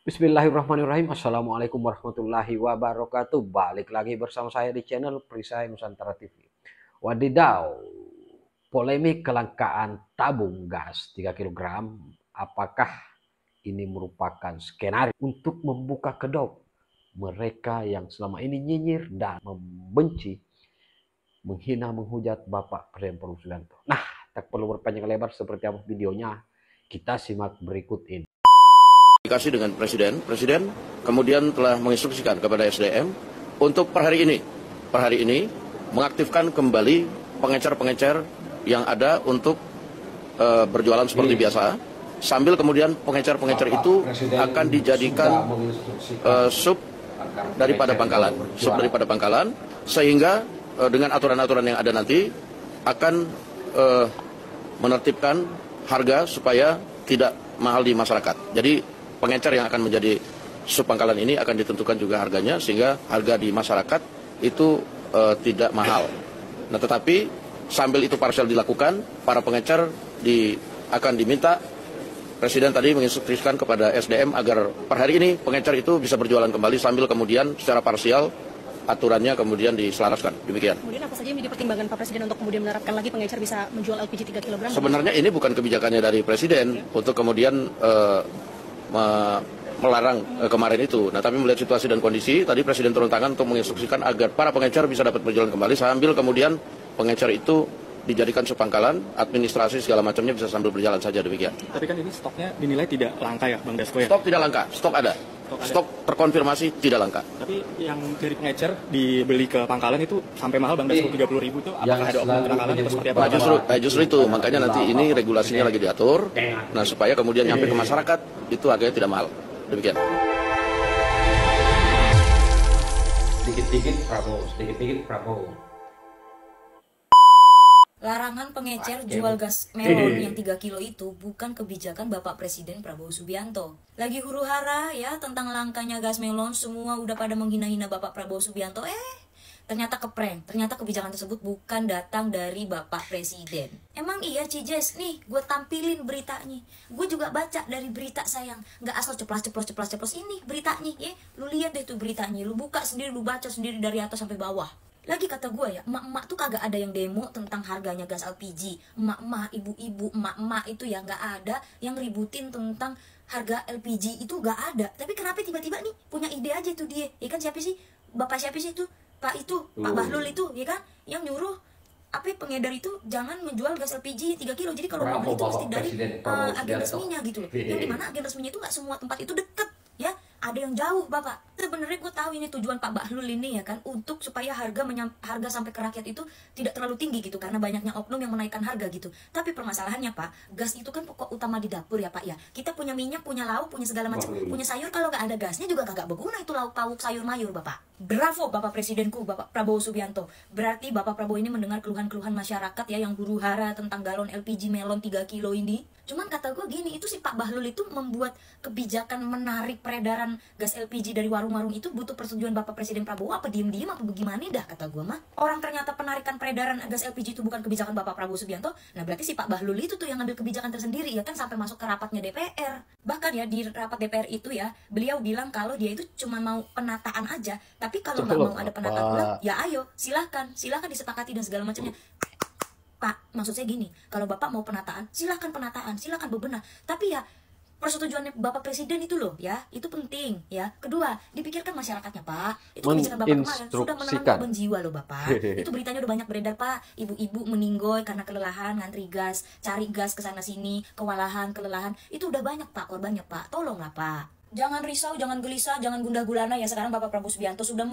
Bismillahirrahmanirrahim. Assalamualaikum warahmatullahi wabarakatuh. Balik lagi bersama saya di channel Perisai Nusantara TV. Wadidaw, polemik kelangkaan tabung gas 3 kg. Apakah ini merupakan skenario untuk membuka kedok mereka yang selama ini nyinyir dan membenci, menghina, menghujat Bapak Presiden Prabowo Subianto? Nah, tak perlu berpanjang lebar seperti apa videonya. Kita simak berikut ini. Komunikasi dengan Presiden kemudian telah menginstruksikan kepada SDM untuk per hari ini mengaktifkan kembali pengecer-pengecer yang ada untuk berjualan seperti biasa, sambil kemudian pengecer-pengecer itu akan dijadikan sub daripada pangkalan, sehingga dengan aturan-aturan yang ada nanti akan menertibkan harga supaya tidak mahal di masyarakat. Jadi pengecer yang akan menjadi sub pangkalan ini akan ditentukan juga harganya sehingga harga di masyarakat itu tidak mahal. Nah, tetapi sambil itu parsial dilakukan, para pengecer akan diminta, Presiden tadi menginstruksikan kepada SDM agar per hari ini pengecer itu bisa berjualan kembali sambil kemudian secara parsial aturannya kemudian diselaraskan. Demikian. Kemudian apa saja yang menjadi pertimbangan Pak Presiden untuk kemudian menerapkan lagi pengecer bisa menjual LPG 3 kg? Sebenarnya ini bukan kebijakannya dari Presiden untuk kemudian melarang kemarin itu. Nah, tapi melihat situasi dan kondisi, tadi Presiden turun tangan untuk menginstruksikan agar para pengecer bisa dapat berjalan kembali sambil kemudian pengecer itu dijadikan sepangkalan, administrasi segala macamnya bisa sambil berjalan saja, demikian. Tapi kan ini stoknya dinilai tidak langka ya, Bang Dasko ya? Stok tidak langka, stok ada. Stok terkonfirmasi tidak langka. Tapi yang dari pengecer dibeli ke pangkalan itu sampai mahal, Bang Dasko, 30.000 itu apakah ada oknum penangkalan atau seperti apa? Nah, justru itu, makanya nanti ini regulasinya lagi diatur, nah supaya kemudian nyampe ke masyarakat, itu harganya tidak mahal. Demikian. Sedikit-sedikit Prabowo. Larangan pengecer jual gas melon yang 3 kilo itu bukan kebijakan Bapak Presiden Prabowo Subianto. Lagi huru-hara ya tentang langkanya gas melon, semua udah pada menghina-hina Bapak Prabowo Subianto. Ternyata keprank, ternyata kebijakan tersebut bukan datang dari Bapak Presiden. Emang iya Cijes, nih gue tampilin beritanya. Gue juga baca dari berita sayang, nggak asal ceplos ini beritanya ya. Lu lihat deh tuh beritanya, lu buka sendiri, lu baca sendiri dari atas sampai bawah. Lagi kata gue ya, emak-emak tuh kagak ada yang demo tentang harganya gas LPG. Emak-emak, ibu-ibu, emak-emak itu ya nggak ada yang ributin tentang harga LPG itu, nggak ada. Tapi kenapa tiba-tiba nih punya ide aja tuh dia, ya kan? Siapa sih? Bapak siapa sih itu? Pak Bahlul itu, ya kan? Yang nyuruh pengedar itu jangan menjual gas LPG 3 kilo. Jadi kalau mau beli itu mesti dari agen resminya gitu loh. Yang dimana agen resminya itu nggak semua tempat itu deket, ya. Ada yang jauh, Bapak. Sebenarnya gue tahu ini tujuan Pak Bahlul ini ya kan, untuk supaya harga sampai ke rakyat itu tidak terlalu tinggi gitu, karena banyaknya oknum yang menaikkan harga gitu. Tapi permasalahannya Pak, gas itu kan pokok utama di dapur ya Pak ya. Kita punya minyak, punya lauk, punya segala macam, punya sayur, kalau nggak ada gasnya juga kagak berguna itu lauk pauk sayur mayur Bapak. Bravo Bapak Presidenku, Bapak Prabowo Subianto. Berarti Bapak Prabowo ini mendengar keluhan-keluhan masyarakat ya yang huru-hara tentang galon LPG melon 3 kilo ini. Cuman kata gue gini, itu si Pak Bahlul itu membuat kebijakan menarik peredaran gas LPG dari warung-warung itu butuh persetujuan Bapak Presiden Prabowo apa diem-diem apa bagaimana dah kata gue mah. Orang ternyata penarikan peredaran gas LPG itu bukan kebijakan Bapak Prabowo Subianto. Nah berarti si Pak Bahlul itu tuh yang ngambil kebijakan tersendiri ya kan, sampai masuk ke rapatnya DPR. Bahkan ya di rapat DPR itu ya, beliau bilang kalau dia itu cuma mau penataan aja. Tapi kalau nggak mau ada penataan ulang, ya ayo silahkan disepakati dan segala macamnya. Pak, maksud saya gini, kalau Bapak mau penataan, silahkan bebenah. Tapi ya persetujuan Bapak Presiden itu loh ya, itu penting ya. Kedua, dipikirkan masyarakatnya Pak. Itu kebijakan Bapak kemarin sudah menelan korban jiwa loh Bapak. Itu beritanya udah banyak beredar Pak. Ibu-ibu meninggoy karena kelelahan ngantri gas, cari gas ke sana sini, kewalahan, kelelahan. Itu udah banyak Pak korbannya Pak. Tolonglah Pak. Jangan risau, jangan gelisah, jangan gundah gulana ya. Sekarang Bapak Prabowo Subianto sudah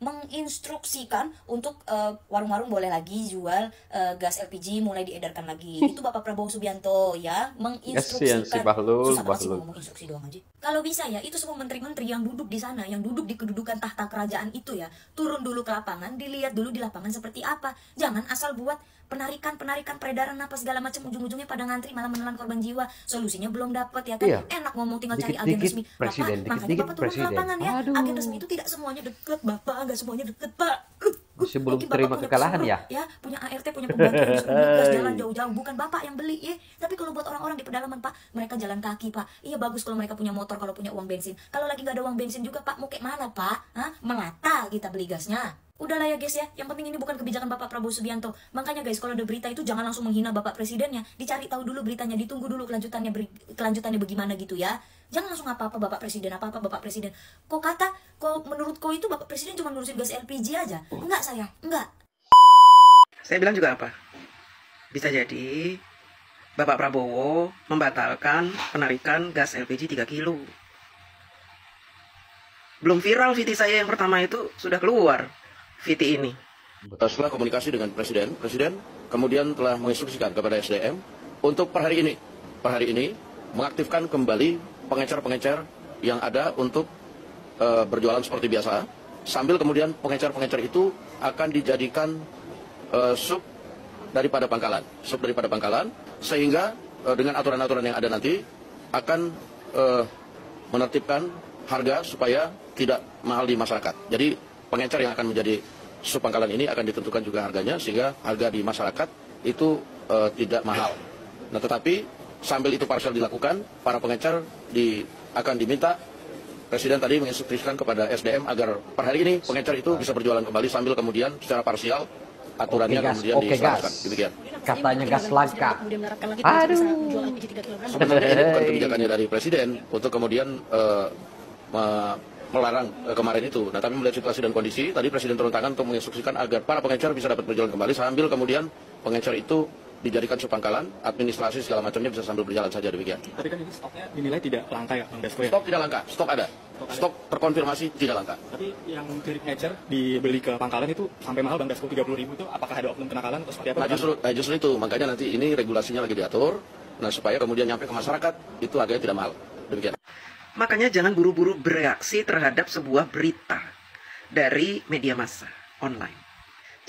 menginstruksikan untuk warung-warung boleh lagi jual gas LPG, mulai diedarkan lagi. Itu Bapak Prabowo Subianto ya, menginstruksikan. Si Bahlul, Susah banget sih ngomong instruksi doang aja. Kalau bisa ya, itu semua menteri-menteri yang duduk di sana, yang duduk di kedudukan tahta kerajaan itu ya, turun dulu ke lapangan, dilihat dulu di lapangan seperti apa. Jangan asal buat penarikan peredaran apa segala macam, ujung-ujungnya pada ngantri malah menelan korban jiwa. Solusinya belum dapat ya kan. Iya. Enak ngomong tinggal cari agen Dikit-dikit resmi. presiden, Bapak, makanya dikit-dikit Bapak turun ke presiden. lapangan ya. Aduh. Agen resmi itu tidak semuanya deket, Bapak, enggak semuanya deket, Pak. Masih belum Mungkin Bapak terima punya kekalahan pesuruh, ya? punya ART, punya pembantu yang disuruh beli gas jalan jauh-jauh, bukan Bapak yang beli ya. Tapi kalau buat orang-orang di pedalaman, Pak, mereka jalan kaki, Pak. Iya bagus kalau mereka punya motor, kalau punya uang bensin. Kalau lagi nggak ada uang bensin juga, Pak, mau kayak mana, Pak? Hah? Melata kita beli gasnya. Udahlah ya guys ya, yang penting ini bukan kebijakan Bapak Prabowo Subianto. Makanya guys, kalau ada berita itu jangan langsung menghina Bapak Presidennya. Dicari tahu dulu beritanya, ditunggu dulu kelanjutannya bagaimana gitu ya. Jangan langsung apa-apa Bapak Presiden, apa-apa Bapak Presiden. Kok menurut kau itu Bapak Presiden cuma ngurusin gas LPG aja? Enggak sayang, enggak. Saya bilang juga apa? Bisa jadi Bapak Prabowo membatalkan penarikan gas LPG 3 kilo. Belum viral VT saya yang pertama itu sudah keluar VT ini. Setelah komunikasi dengan Presiden kemudian telah menginstruksikan kepada SDM untuk per hari ini mengaktifkan kembali pengecer-pengecer yang ada untuk berjualan seperti biasa, sambil kemudian pengecer-pengecer itu akan dijadikan sub daripada pangkalan, sehingga dengan aturan-aturan yang ada nanti akan menertibkan harga supaya tidak mahal di masyarakat. Jadi pengecer yang akan menjadi sub pangkalan ini akan ditentukan juga harganya, sehingga harga di masyarakat itu tidak mahal. Nah, tetapi sambil itu parsial dilakukan, para pengecer akan diminta, Presiden tadi menginstruksikan kepada SDM agar per hari ini pengecer itu bisa berjualan kembali, sambil kemudian secara parsial aturannya kemudian diselamatkan. Demikian. Katanya gas langka. Kemudian menerapkan lagi Aduh. bisa menjual LPG 3 kg. Sebenarnya ini bukan kebijakannya dari Presiden untuk kemudian melarang kemarin itu. Nah, tapi melihat situasi dan kondisi, tadi Presiden turun tangan untuk menginstruksikan agar para pengecer bisa dapat berjalan kembali, sambil kemudian pengecer itu dijadikan subpangkalan, administrasi segala macamnya bisa sambil berjalan saja, demikian. Tapi kan ini stoknya dinilai tidak langka ya, Bang Dasko ya? Stok tidak langka, stok ada. Stok terkonfirmasi tidak langka. Tapi yang dari pengecer dibeli ke pangkalan itu sampai mahal, Bang Dasko, 30.000 itu apakah ada oknum kenakalan atau seperti apa? Nah, justru itu, makanya nanti ini regulasinya lagi diatur, nah supaya kemudian nyampe ke masyarakat, itu harganya tidak mahal. Demikian. Makanya jangan buru-buru bereaksi terhadap sebuah berita dari media massa online.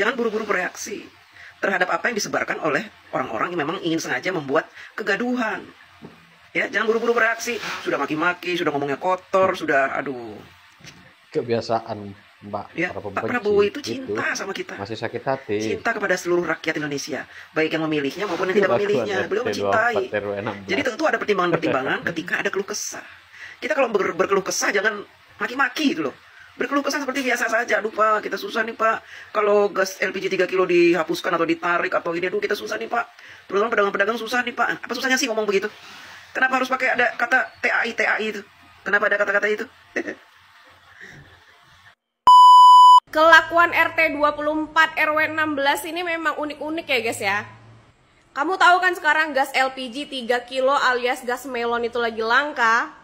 Jangan buru-buru bereaksi terhadap apa yang disebarkan oleh orang-orang yang memang ingin sengaja membuat kegaduhan. Ya, jangan buru-buru bereaksi. Sudah maki-maki, sudah ngomongnya kotor, sudah aduh. Kebiasaan Mbak Ya, para Pak pembenci Prabowo itu gitu. cinta sama kita. Masih sakit hati. Cinta kepada seluruh rakyat Indonesia, baik yang memilihnya maupun yang tidak memilihnya. Beliau mencintai. Jadi tentu ada pertimbangan-pertimbangan ketika ada keluh kesah. Kita kalau berkeluh kesah jangan maki-maki gitu loh. Berkeluh kesah seperti biasa saja. Aduh Pak, kita susah nih Pak. Kalau gas LPG 3 kilo dihapuskan atau ditarik atau ini, aduh kita susah nih Pak. Terutama pedagang-pedagang susah nih Pak. Apa susahnya sih ngomong begitu? Kenapa harus pakai ada kata TAI itu? Kenapa ada kata-kata itu? Kelakuan RT 24 RW 16 ini memang unik-unik ya guys ya. Kamu tahu kan sekarang gas LPG 3 kilo alias gas melon itu lagi langka.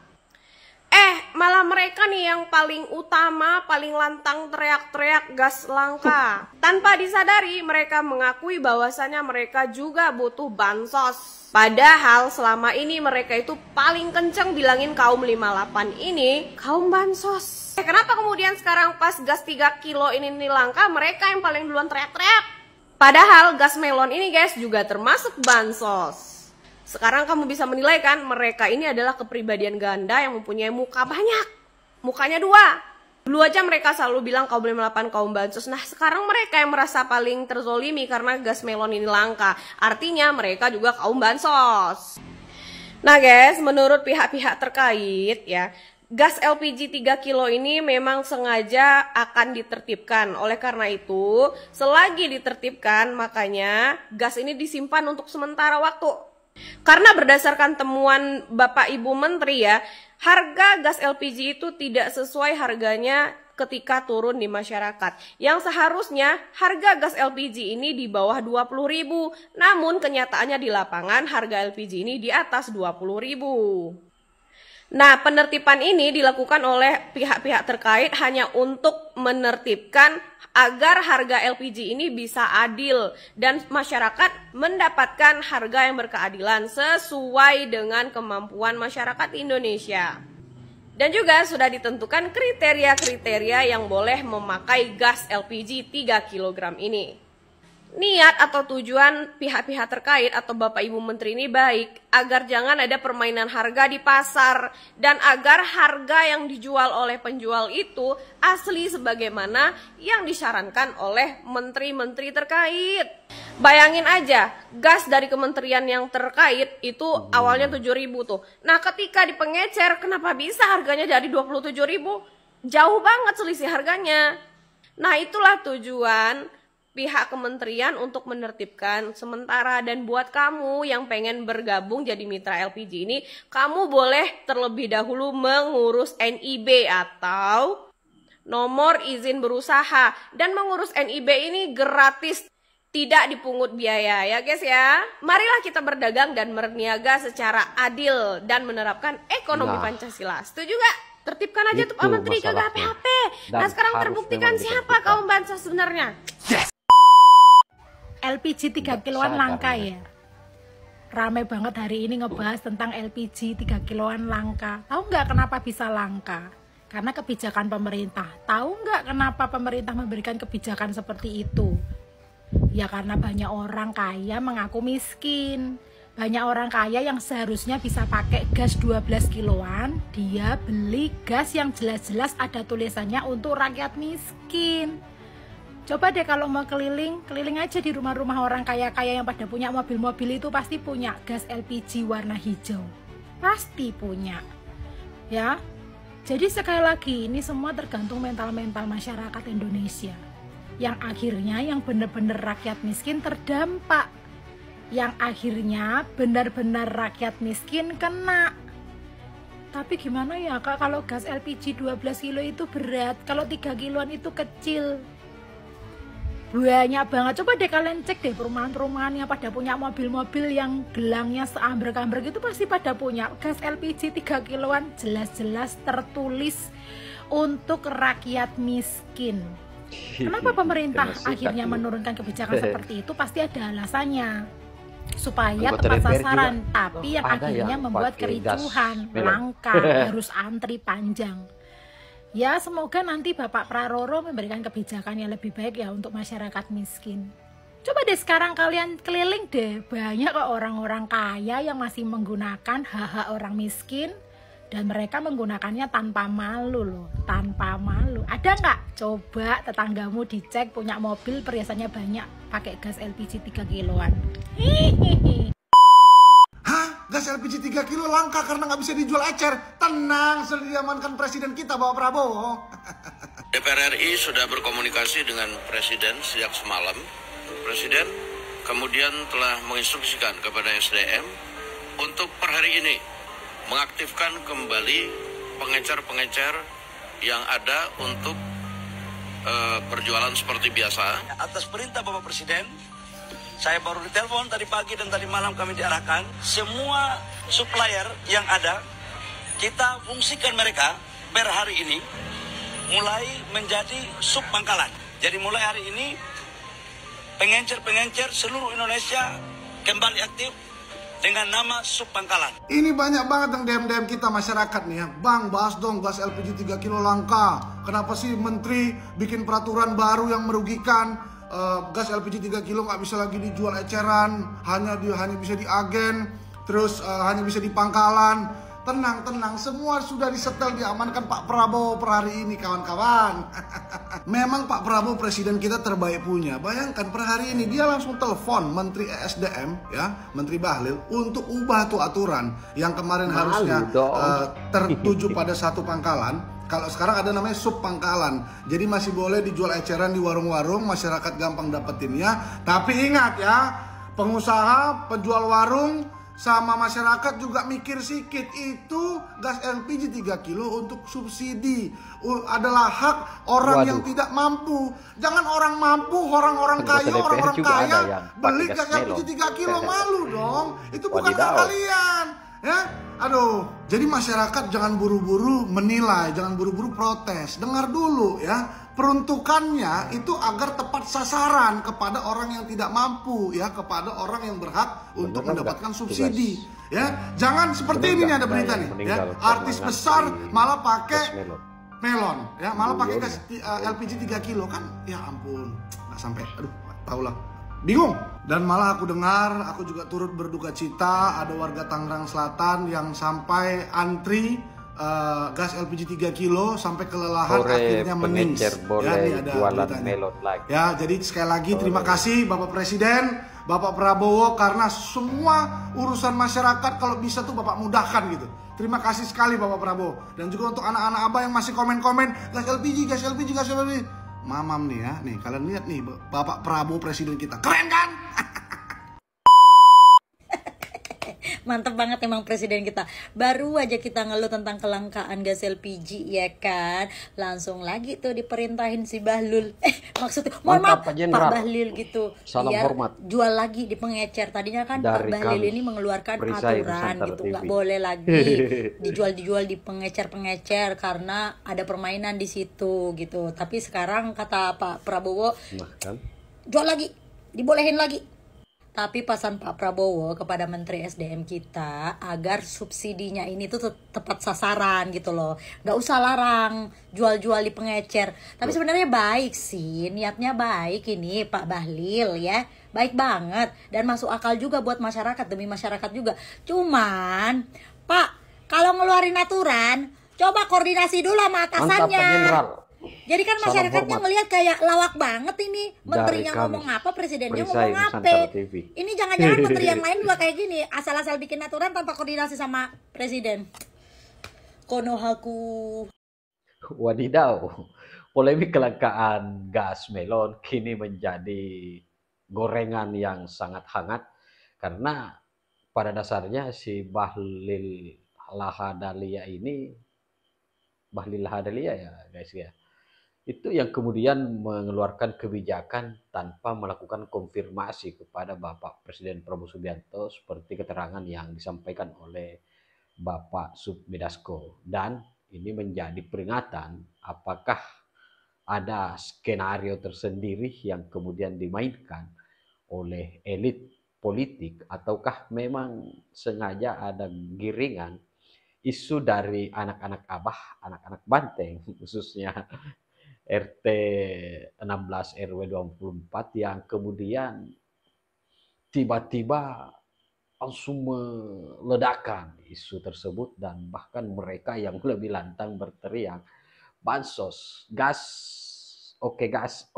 Malah mereka nih yang paling utama, paling lantang teriak-teriak gas langka. Tanpa disadari mereka mengakui bahwasannya mereka juga butuh bansos. Padahal selama ini mereka itu paling kenceng bilangin kaum 58 ini kaum bansos. Kenapa kemudian sekarang pas gas 3 kilo ini langka mereka yang paling duluan teriak-teriak? Padahal gas melon ini guys juga termasuk bansos. Sekarang kamu bisa menilai kan, mereka ini adalah kepribadian ganda yang mempunyai muka banyak. Mukanya 2. Dulu aja mereka selalu bilang kaum 58 kaum bansos. Nah sekarang mereka yang merasa paling terzolimi karena gas melon ini langka. Artinya mereka juga kaum bansos. Nah guys, menurut pihak-pihak terkait ya, gas LPG 3 kilo ini memang sengaja akan ditertibkan. Oleh karena itu, selagi ditertibkan makanya gas ini disimpan untuk sementara waktu. Karena berdasarkan temuan Bapak Ibu Menteri ya, harga gas LPG itu tidak sesuai harganya ketika turun di masyarakat. Yang seharusnya harga gas LPG ini di bawah 20.000. Namun kenyataannya di lapangan harga LPG ini di atas 20.000. Nah, penertiban ini dilakukan oleh pihak-pihak terkait hanya untuk menertibkan agar harga LPG ini bisa adil dan masyarakat mendapatkan harga yang berkeadilan sesuai dengan kemampuan masyarakat Indonesia. Dan juga sudah ditentukan kriteria-kriteria yang boleh memakai gas LPG 3 kg ini. niat atau tujuan pihak-pihak terkait atau Bapak Ibu Menteri ini baik, agar jangan ada permainan harga di pasar dan agar harga yang dijual oleh penjual itu asli sebagaimana yang disarankan oleh menteri-menteri terkait. Bayangin aja, gas dari kementerian yang terkait itu awalnya 7.000 tuh. Nah, ketika di pengecer, kenapa bisa harganya jadi 27.000? Jauh banget selisih harganya. Nah, itulah tujuan pihak kementerian untuk menertibkan sementara. Dan buat kamu yang pengen bergabung jadi mitra LPG ini, kamu boleh terlebih dahulu mengurus NIB atau nomor izin berusaha. Dan mengurus NIB ini gratis, tidak dipungut biaya ya guys ya. Marilah kita berdagang dan berniaga secara adil dan menerapkan ekonomi Pancasila. Setuju gak? Tertibkan aja tuh Pak Menteri, kagak HP-HP. Nah sekarang terbuktikan siapa kaum bansos sebenarnya. Yes. LPG 3 kiloan langka ya. Rame banget hari ini ngebahas tentang LPG 3 kiloan langka. Tahu nggak kenapa bisa langka? Karena kebijakan pemerintah. Tahu nggak kenapa pemerintah memberikan kebijakan seperti itu? Ya karena banyak orang kaya mengaku miskin. Banyak orang kaya yang seharusnya bisa pakai gas 12 kiloan, dia beli gas yang jelas-jelas ada tulisannya untuk rakyat miskin. Coba deh kalau mau keliling aja di rumah-rumah orang kaya-kaya yang pada punya mobil-mobil itu pasti punya gas LPG warna hijau. Pasti punya. Ya. Jadi sekali lagi ini semua tergantung mental-mental masyarakat Indonesia. Yang akhirnya yang benar-benar rakyat miskin terdampak. Yang akhirnya benar-benar rakyat miskin kena. Tapi gimana ya Kak, kalau gas LPG 12 kilo itu berat, kalau 3 kiloan itu kecil. Banyak banget. Coba deh kalian cek deh perumahan-perumahan yang pada punya mobil-mobil yang gelangnya seambrek-ambrek itu pasti pada punya gas LPG 3 kiloan, jelas-jelas tertulis untuk rakyat miskin. Kenapa pemerintah akhirnya menurunkan kebijakan seperti itu? Pasti ada alasannya. Supaya tepat sasaran, tapi yang akhirnya membuat kericuhan, langka, harus antri panjang. Ya semoga nanti Bapak Praroro memberikan kebijakan yang lebih baik ya untuk masyarakat miskin. Coba deh sekarang kalian keliling deh, banyak kok orang-orang kaya yang masih menggunakan hak-hak orang miskin. Dan mereka menggunakannya tanpa malu loh, tanpa malu. Ada nggak? Coba tetanggamu dicek punya mobil perhiasannya banyak, pakai gas LPG 3 kiloan. Hah? Gas LPG 3 kilo langka karena nggak bisa dijual ecer? Tenang, sudah diamankan presiden kita Bapak Prabowo. DPR RI sudah berkomunikasi dengan Presiden sejak semalam. Presiden kemudian telah menginstruksikan kepada SDM untuk per hari ini mengaktifkan kembali pengecer-pengecer yang ada untuk berjualan seperti biasa. Atas perintah Bapak Presiden, saya baru ditelepon tadi pagi dan tadi malam kami diarahkan, semua supplier yang ada, kita fungsikan mereka per hari ini, mulai menjadi sub pangkalan. Jadi mulai hari ini, pengencer-pengencer seluruh Indonesia kembali aktif dengan nama sub pangkalan. Ini banyak banget yang DM-DM kita masyarakat nih ya. Bang, bahas dong gas LPG 3 kilo langka. Kenapa sih menteri bikin peraturan baru yang merugikan? Gas LPG 3 kilo nggak bisa lagi dijual eceran, hanya bisa di agen, terus hanya bisa di pangkalan. Tenang, semua sudah disetel, diamankan Pak Prabowo per hari ini kawan-kawan. Memang Pak Prabowo presiden kita terbaik punya. Bayangkan per hari ini dia langsung telepon Menteri ESDM ya, Menteri Bahlil untuk ubah tuh aturan yang kemarin harusnya tertuju pada satu pangkalan. Kalau sekarang ada namanya sub pangkalan. Jadi masih boleh dijual eceran di warung-warung, masyarakat gampang dapetinnya. Tapi ingat ya, pengusaha, penjual warung sama masyarakat juga mikir sikit, itu gas LPG 3 kilo untuk subsidi adalah hak orang yang tidak mampu. Jangan orang mampu, orang-orang kaya, orang-orang kaya beli gas LPG 3 kilo, malu dong. Itu bukan hak kalian. Ya, aduh. Jadi masyarakat jangan buru-buru menilai, jangan buru-buru protes. Dengar dulu ya. Peruntukannya itu agar tepat sasaran kepada orang yang tidak mampu ya, kepada orang yang berhak untuk mendapatkan subsidi ya. Jangan seperti ini nih, ada berita nih ya, artis besar malah pakai melon ya, malah pakai gas LPG 3 kilo kan, ya ampun, nggak sampai, aduh, tau lah. bingung. Dan malah aku dengar, aku juga turut berduka cita, ada warga Tangerang Selatan yang sampai antri gas LPG 3 kilo sampai kelelahan akhirnya meninggal. Boleh jualan melon lagi. Ya, jadi sekali lagi terima kasih Bapak Presiden, Bapak Prabowo, karena semua urusan masyarakat kalau bisa tuh Bapak mudahkan gitu. Terima kasih sekali Bapak Prabowo. Dan juga untuk anak-anak Abah yang masih komen-komen gas LPG, gas LPG, gas LPG. Mamam nih ya, nih kalian lihat nih Bapak Prabowo Presiden kita, keren kan? Mantep banget emang presiden kita. Baru aja kita ngeluh tentang kelangkaan gas LPG ya kan, langsung lagi tuh diperintahin si Bahlil. Maksudnya mohon maaf Pak Bahlil gitu. Salam hormat. Jual lagi di pengecer. Tadinya kan Pak Bahlil ini mengeluarkan aturan gitu, nggak boleh lagi dijual di pengecer karena ada permainan di situ gitu. Tapi sekarang kata Pak Prabowo, jual lagi, dibolehin lagi. Tapi pesan Pak Prabowo kepada Menteri SDM kita agar subsidinya ini tuh tepat sasaran gitu loh. Nggak usah larang jual-jual di pengecer. Tapi sebenarnya baik sih, niatnya baik ini Pak Bahlil ya. Baik banget dan masuk akal juga buat masyarakat, demi masyarakat juga. Cuman Pak, kalau ngeluarin aturan, coba koordinasi dulu sama atasannya. Mantap Pak Jenderal. Jadi kan masyarakatnya ngelihat kayak lawak banget ini, menterinya ngomong apa, presidennya ngomong apa. Ini jangan-jangan menteri yang lain juga kayak gini, asal-asal bikin aturan tanpa koordinasi sama presiden. Konohaku. Wadidaw, polemik kelangkaan gas melon kini menjadi gorengan yang sangat hangat karena pada dasarnya si Bahlil Lahadalia ini, Bahlil Lahadalia ya guys ya, itu yang kemudian mengeluarkan kebijakan tanpa melakukan konfirmasi kepada Bapak Presiden Prabowo Subianto seperti keterangan yang disampaikan oleh Bapak Sudmedasko. Dan ini menjadi peringatan apakah ada skenario tersendiri yang kemudian dimainkan oleh elit politik ataukah memang sengaja ada giringan isu dari anak-anak Abah, anak-anak Banteng khususnya RT 16 RW 24 yang kemudian tiba-tiba langsung meledakkan isu tersebut dan bahkan mereka yang lebih lantang berteriak bansos, gas, oke gas,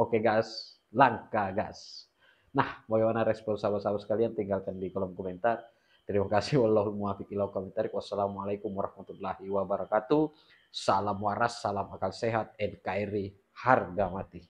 langka gas. Nah, bagaimana respon sahabat-sahabat sekalian? Tinggalkan di kolom komentar. Terima kasih. Wallahul muwaffiq ila aqwamit thoriq. Wassalamualaikum warahmatullahi wabarakatuh. Salam waras, salam akal sehat, NKRI harga mati.